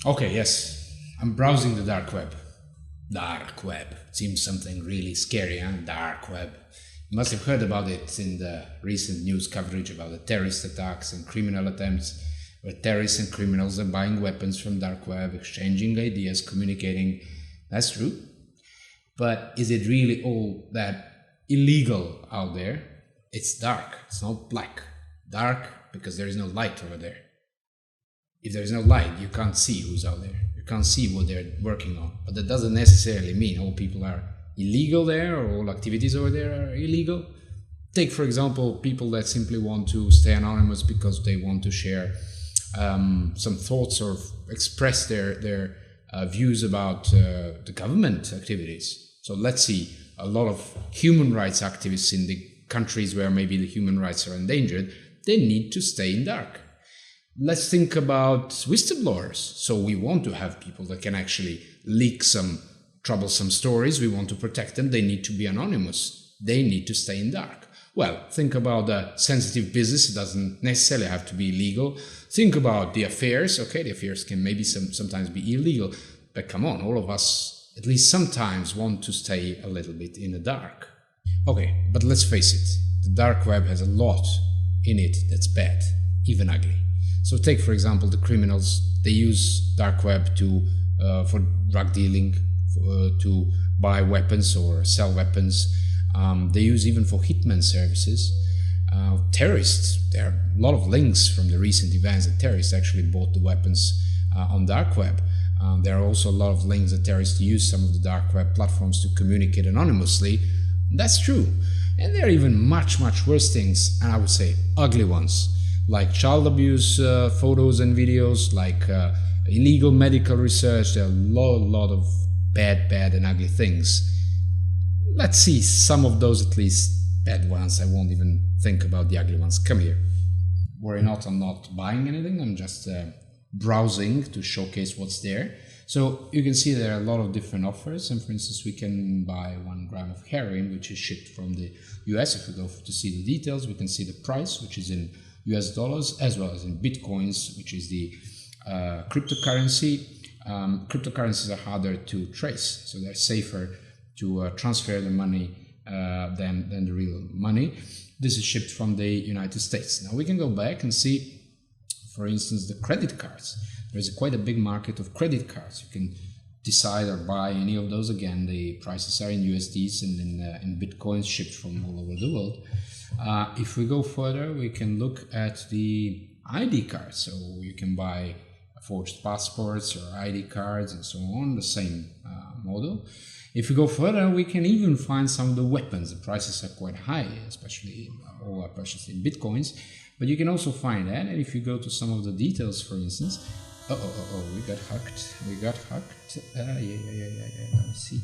Okay, yes. I'm browsing the dark web. Dark web. Seems something really scary, huh? Dark web. You must have heard about it in the recent news coverage about the terrorist attacks and criminal attempts where terrorists and criminals are buying weapons from dark web, exchanging ideas, communicating. That's true. But is it really all that illegal out there? It's dark. It's not black. Dark because there is no light over there. If there is no light, you can't see who's out there. You can't see what they're working on. But that doesn't necessarily mean all people are illegal there or all activities over there are illegal. Take, for example, people that simply want to stay anonymous because they want to share some thoughts or express their views about the government activities. So let's see, a lot of human rights activists in the countries where maybe the human rights are endangered, they need to stay in dark. Let's think about whistleblowers. So we want to have people that can actually leak some troublesome stories. We want to protect them. They need to be anonymous. They need to stay in dark. Well, think about the sensitive business. It doesn't necessarily have to be illegal. Think about the affairs. Okay, the affairs can maybe sometimes be illegal. But come on, all of us, at least sometimes, want to stay a little bit in the dark. Okay, but let's face it. The dark web has a lot in it that's bad, even ugly. So take, for example, the criminals. They use dark web for drug dealing, to buy weapons or sell weapons. They use even for hitman services. Terrorists, there are a lot of links from the recent events that terrorists actually bought the weapons on dark web. There are also a lot of links that terrorists use some of the dark web platforms to communicate anonymously. That's true. And there are even much worse things, and I would say ugly ones, like child abuse photos and videos, like illegal medical research. There are a lot of bad and ugly things. Let's see some of those, at least bad ones. I won't even think about the ugly ones. Come here. Worry not, I'm not buying anything. I'm just browsing to showcase what's there. So you can see there are a lot of different offers. And for instance, we can buy 1 gram of heroin, which is shipped from the US. If we go to see the details, we can see the price, which is in US dollars, as well as in bitcoins, which is the cryptocurrency. Cryptocurrencies are harder to trace, so they're safer to transfer the money than the real money. This is shipped from the United States. Now we can go back and see, for instance, the credit cards. There's quite a big market of credit cards. You can decide or buy any of those. Again, the prices are in USDs and in bitcoins shipped from all over the world. If we go further, we can look at the ID cards. So you can buy forged passports or ID cards and so on, the same model. If we go further, we can even find some of the weapons. The prices are quite high, especially all are purchased in bitcoins. But you can also find that, and if you go to some of the details, for instance, we got hacked. Yeah. Let me see.